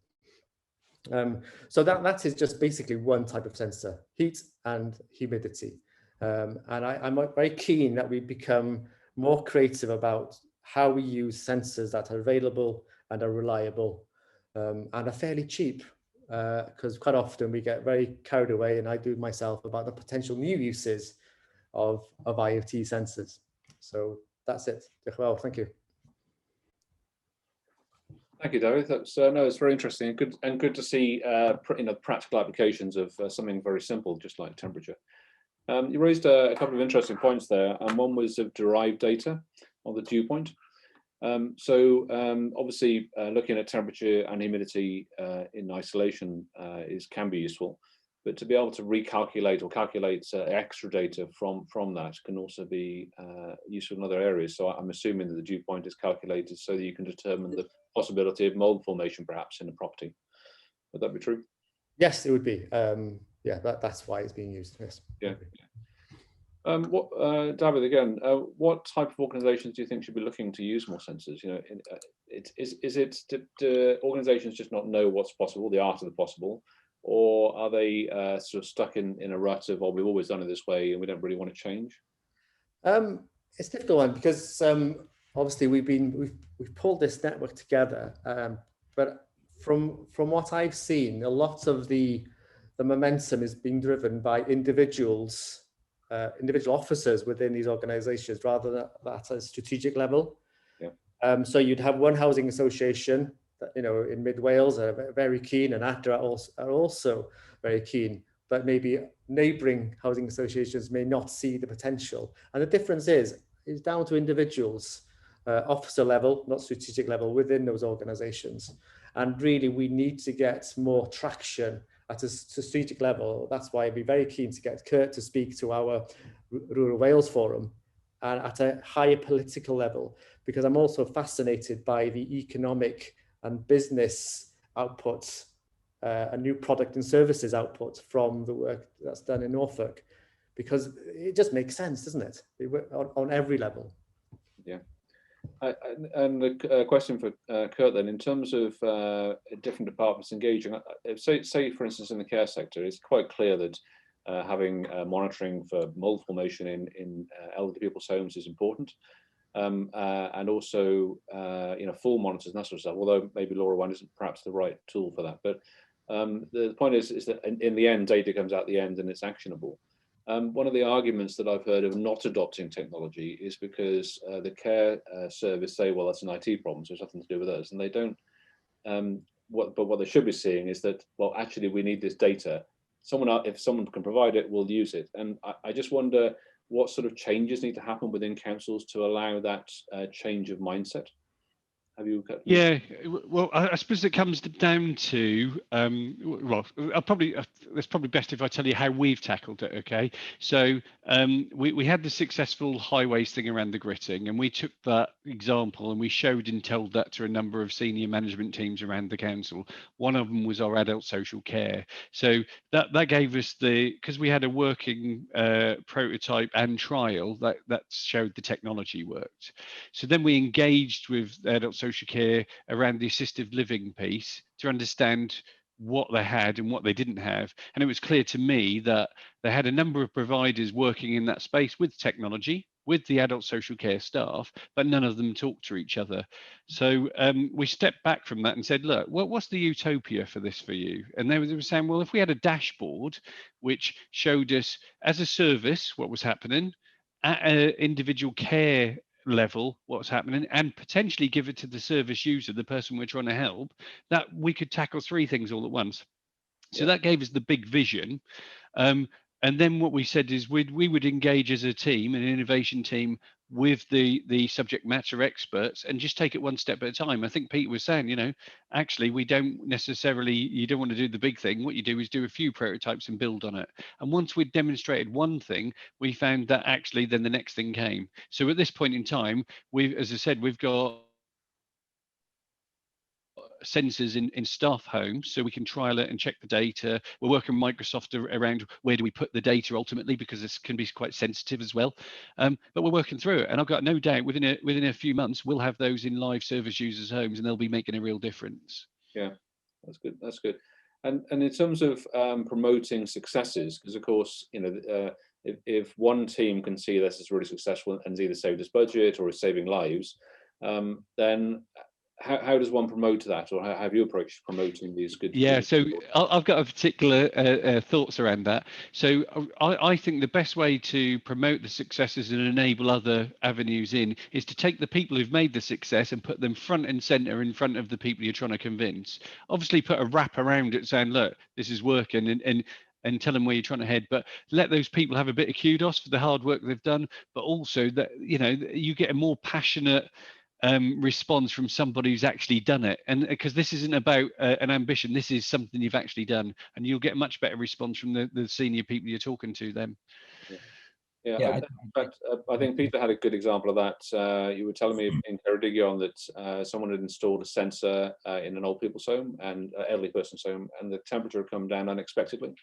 So that is just basically one type of sensor, heat and humidity. And I'm very keen that we become more creative about how we use sensors that are available and are reliable and are fairly cheap, because quite often we get very carried away, and I do myself, about the potential new uses of IoT sensors. So that's it. Well, thank you. Thank you, David. That's no, it's very interesting and good to see practical applications of something very simple, just like temperature. You raised a couple of interesting points there, and one was of derived data on the dew point. Obviously, looking at temperature and humidity in isolation can be useful, but to be able to recalculate or calculate extra data from that can also be useful in other areas. So I'm assuming that the dew point is calculated so that you can determine the possibility of mold formation, perhaps, in a property. Would that be true? Yes, it would be. Yeah, that's why it's being used. Yes. Yeah. David, again, what type of organisations do you think should be looking to use more sensors? You know, do organisations just not know what's possible, the art of the possible, or are they sort of stuck in a rut of, well, we've always done it this way and we don't really want to change? It's a difficult one, because obviously we've pulled this network together, but from what I've seen, a lot of the momentum is being driven by individual officers within these organizations, rather than at a strategic level. Yeah. So you'd have one housing association that, in Mid Wales are very keen, and ADRA are also very keen, but maybe neighbouring housing associations may not see the potential. And the difference is down to individuals, officer level, not strategic level, within those organizations. And really, we need to get more traction at a strategic level. That's why I'd be very keen to get Kurt to speak to our Rural Wales Forum, and at a higher political level, because I'm also fascinated by the economic and business outputs and new product and services output from the work that's done in Norfolk, because it just makes sense, doesn't it? On every level. Yeah. And a question for Kurt then, in terms of different departments engaging, say for instance in the care sector, it's quite clear that having monitoring for mold formation in elderly people's homes is important, and also full monitors and that sort of stuff, although maybe LoraWAN isn't perhaps the right tool for that. But the point is that in the end, data comes out the end and it's actionable. One of the arguments that I've heard of not adopting technology is because the care service say, well, that's an IT problem, so it's nothing to do with us. And they don't, but what they should be seeing is that, well, actually, we need this data. If someone can provide it, we'll use it. And I just wonder what sort of changes need to happen within councils to allow that change of mindset. Have you? Yeah, well, I suppose it comes down to, well, it's probably best if I tell you how we've tackled it, okay? So we had the successful highways thing around the gritting, and we took that example and we showed and told that to a number of senior management teams around the council. One of them was our adult social care. So that gave us because we had a working prototype and trial that showed the technology worked. So then we engaged with adult social care around the assisted living piece to understand what they had and what they didn't have. And it was clear to me that they had a number of providers working in that space with technology, with the adult social care staff, but none of them talk to each other. So we stepped back from that and said, look, what's the utopia for this for you? And they were saying, well, if we had a dashboard which showed us as a service what was happening at an individual care level, what's happening, and potentially give it to the service user, the person we're trying to help, that we could tackle three things all at once. So that gave us the big vision. And then what we said is we would engage as a team, an innovation team, with the subject matter experts and just take it one step at a time. I think Pete was saying, actually, we don't necessarily, you don't want to do the big thing. What you do is do a few prototypes and build on it. And once we'd demonstrated one thing, we found that actually then the next thing came. So at this point in time, as I said, we've got sensors in staff homes so we can trial it and check the data. We're working with Microsoft around where do we put the data ultimately, because this can be quite sensitive as well. But we're working through it, and I've got no doubt within a few months we'll have those in live service users' homes, and they'll be making a real difference. Yeah, that's good. That's good. And in terms of promoting successes, because of course, if one team can see this is really successful and has either saved us budget or is saving lives, then how does one promote that, or how have you approached promoting these good? Yeah, so I've got a particular thoughts around that. So I think the best way to promote the successes and enable other avenues in is to take the people who've made the success and put them front and center in front of the people you're trying to convince. Obviously, put a wrap around it saying, look, this is working, and tell them where you're trying to head, but let those people have a bit of kudos for the hard work they've done, but also that you get a more passionate response from somebody who's actually done it, and because this isn't about an ambition, this is something you've actually done, and you'll get a much better response from the senior people you're talking to then. I think Peter had a good example of that. You were telling me in Ceredigion that someone had installed a sensor in an old people's home and elderly person's home, and the temperature had come down unexpectedly.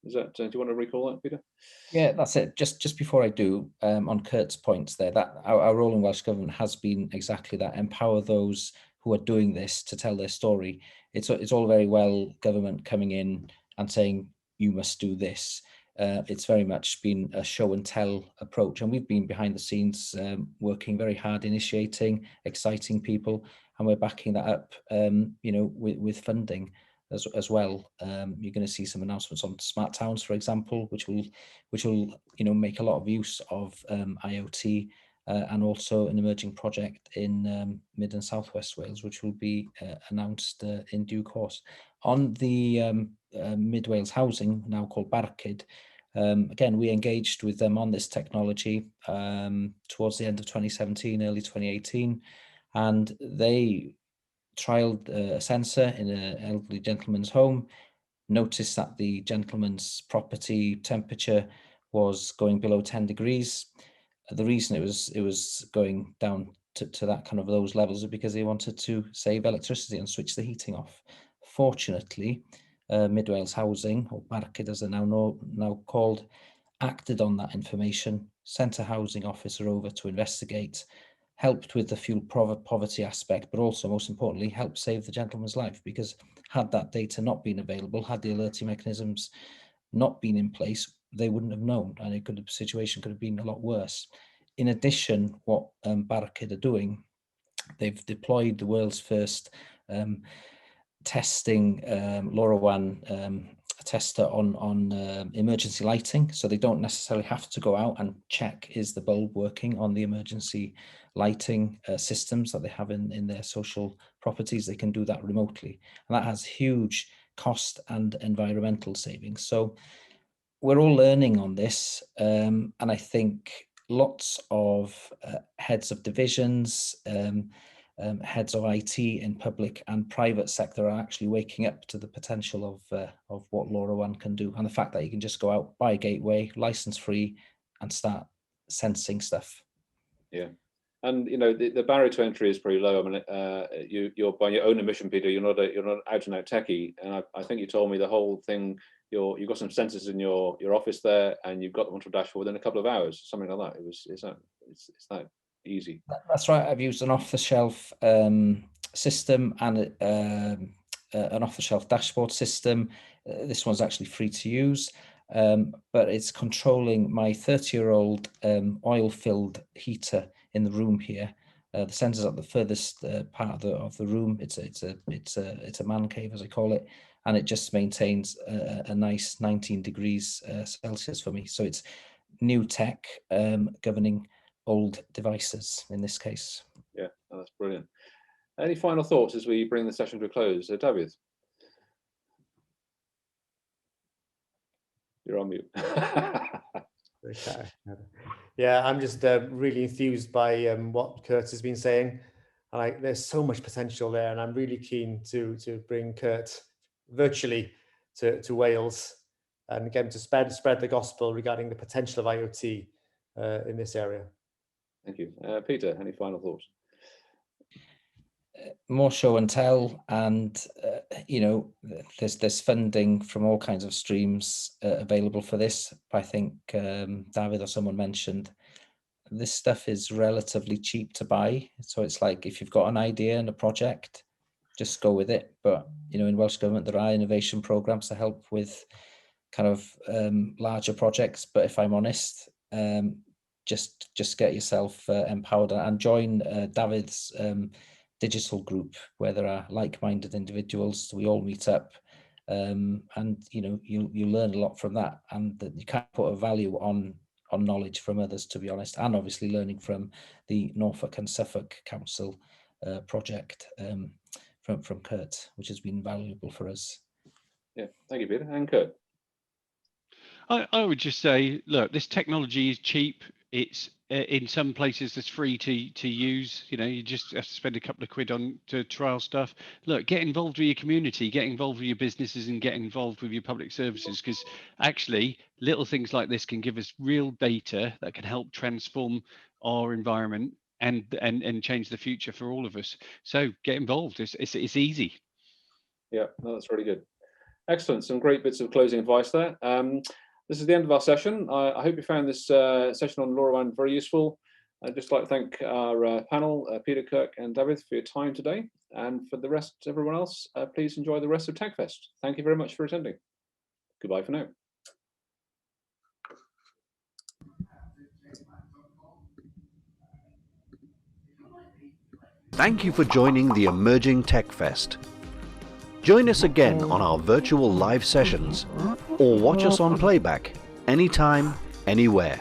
Is that? Do you want to recall that, Peter? Yeah, that's it. Just before I do, on Kurt's points there, that our role in Welsh Government has been exactly that: empower those who are doing this to tell their story. It's all very well government coming in and saying you must do this. It's very much been a show and tell approach, and we've been behind the scenes working very hard, initiating, exciting people, and we're backing that up, with funding as well. You're going to see some announcements on smart towns, for example, which will make a lot of use of IoT, and also an emerging project in Mid and South West Wales, which will be announced in due course. On the Mid Wales Housing, now called Barcid, again, we engaged with them on this technology towards the end of 2017, early 2018, and they trialed a sensor in an elderly gentleman's home, noticed that the gentleman's property temperature was going below 10 degrees. The reason it was going down to that kind of those levels is because they wanted to save electricity and switch the heating off. Fortunately, Mid Wales Housing, or Barcid as they're now called, acted on that information, sent a housing officer over to investigate, helped with the fuel poverty aspect, but also most importantly helped save the gentleman's life, because had that data not been available, had the alerting mechanisms not been in place, they wouldn't have known, and the situation could have been a lot worse. In addition, what Barcid are doing, they've deployed the world's first testing LoraWAN tester on emergency lighting, so they don't necessarily have to go out and check is the bulb working on the emergency lighting systems that they have in their social properties. They can do that remotely, and that has huge cost and environmental savings. So we're all learning on this, and I think lots of heads of divisions, heads of IT in public and private sector are actually waking up to the potential of what LoraWAN can do, and the fact that you can just go out, buy a gateway, license free, and start sensing stuff. Yeah, and the barrier to entry is pretty low. I mean, you're by your own admission, Peter. You're not out and out techie, and I think you told me the whole thing. You've got some sensors in your office there, and you've got them onto a dashboard within a couple of hours, something like that. It's that easy. That's right. I've used an off-the-shelf system and an off-the-shelf dashboard system. This one's actually free to use. but it's controlling my 30-year-old oil-filled heater in the room here. The sensor's at the furthest part of the room. It's a man cave, as I call it, and it just maintains a nice 19 degrees Celsius for me. So it's new tech governing old devices in this case. Yeah, that's brilliant. Any final thoughts as we bring the session to a close? David? You're on mute. Okay. Yeah, I'm just really enthused by what Kurt has been saying. There's so much potential there, and I'm really keen to bring Kurt virtually to Wales and get him to spread the gospel regarding the potential of IoT in this area. Thank you. Peter, any final thoughts? More show and tell, and there's funding from all kinds of streams available for this. I think David or someone mentioned this stuff is relatively cheap to buy, so it's like if you've got an idea and a project, just go with it. But in Welsh Government there are innovation programs to help with kind of larger projects. But if I'm honest, just get yourself empowered and join David's digital group, where there are like-minded individuals. We all meet up, and you learn a lot from that, and that you can't put a value on knowledge from others, to be honest, and obviously learning from the Norfolk and Suffolk Council project from Kurt, which has been valuable for us. Yeah, thank you, Peter. And Kurt? I would just say, look, this technology is cheap. It's in some places it's free to use. You just have to spend a couple of quid on to trial stuff. Look, get involved with your community, get involved with your businesses, and get involved with your public services, because actually little things like this can give us real data that can help transform our environment and change the future for all of us. So get involved. It's easy. Yeah, no, that's really good. Excellent. Some great bits of closing advice there. This is the end of our session. I hope you found this session on LoraWAN very useful. I'd just like to thank our panel, Peter, Kirk and David, for your time today. And for the rest, everyone else, please enjoy the rest of TechFest. Thank you very much for attending. Goodbye for now. Thank you for joining the Emerging Tech Fest. Join us again on our virtual live sessions, or watch us on playback anytime, anywhere.